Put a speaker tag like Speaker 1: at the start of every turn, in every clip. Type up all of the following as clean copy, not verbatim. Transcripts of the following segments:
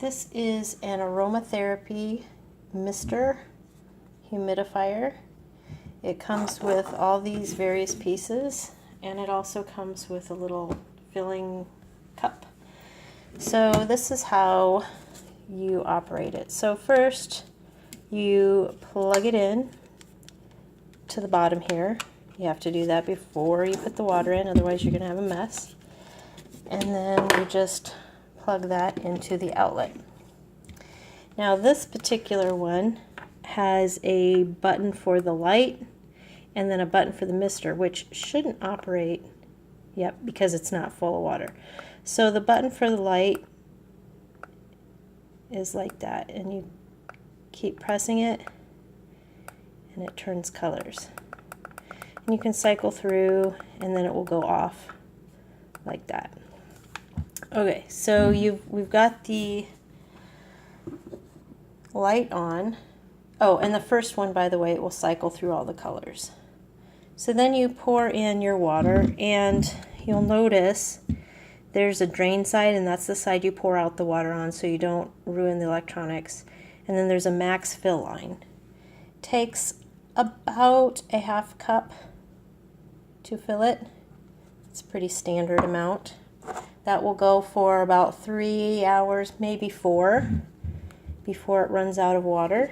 Speaker 1: This is an aromatherapy mister humidifier. It comes with all these various pieces, and it also comes with a little filling cup. So this is how you operate it. So first you plug it in to the bottom here. You have to do that before you put the water in, otherwise you're going to have a mess. And then you just plug that into the outlet. Now this particular one has a button for the light and then a button for the mister, which shouldn't operate, yep, because it's not full of water. So the button for the light is like that, and you keep pressing it and it turns colors. And you can cycle through and then it will go off like that. Okay, so we've got the light on. Oh, and the first one, by the way, it will cycle through all the colors. So then you pour in your water, and you'll notice there's a drain side, and that's the side you pour out the water on so you don't ruin the electronics. And then there's a max fill line. Takes about a half cup to fill it. It's a pretty standard amount. That will go for about 3 hours, maybe 4, before it runs out of water.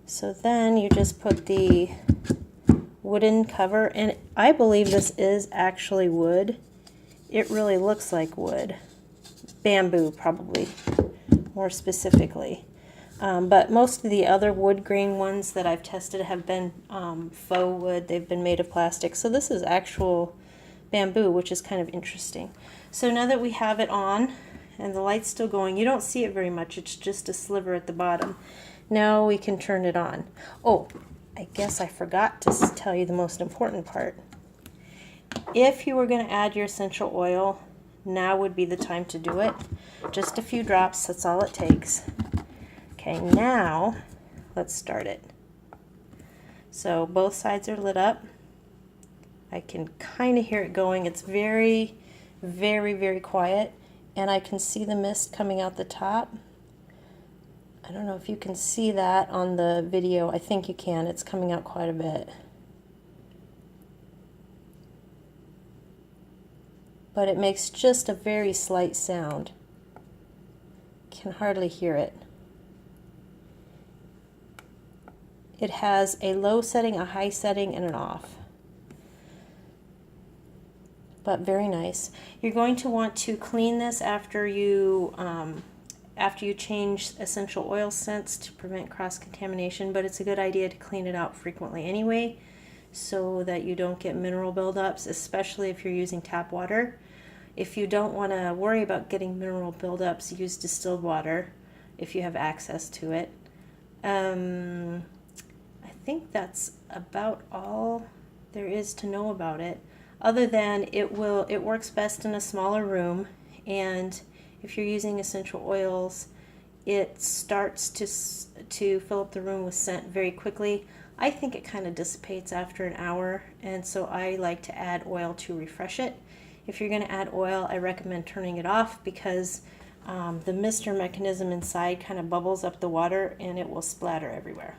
Speaker 1: So then you just put the wooden cover, and I believe this is actually wood. It really looks like wood. Bamboo, probably, more specifically. But most of the other wood grain ones that I've tested have been faux wood. They've been made of plastic. So this is actual bamboo, which is kind of interesting. So now that we have it on and the light's still going, you don't see it very much, it's just a sliver at the bottom. Now we can turn it on. Oh, I guess I forgot to tell you the most important part. If you were going to add your essential oil, now would be the time to do it. Just a few drops, that's all it takes. Okay, now let's start it. So both sides are lit up. I can kind of hear it going. It's very, very, very quiet, and I can see the mist coming out the top. I don't know if you can see that on the video. I think you can. It's coming out quite a bit. But it makes just a very slight sound. Can hardly hear it. It has a low setting, a high setting, and an off. But very nice. You're going to want to clean this after you change essential oil scents to prevent cross-contamination, but it's a good idea to clean it out frequently anyway so that you don't get mineral buildups, especially if you're using tap water. If you don't want to worry about getting mineral buildups, use distilled water if you have access to it. I think that's about all there is to know about it, other than it works best in a smaller room, and if you're using essential oils, it starts to fill up the room with scent very quickly. I think it kind of dissipates after an hour, and so I like to add oil to refresh it. If you're going to add oil, I recommend turning it off because the mister mechanism inside kind of bubbles up the water and it will splatter everywhere.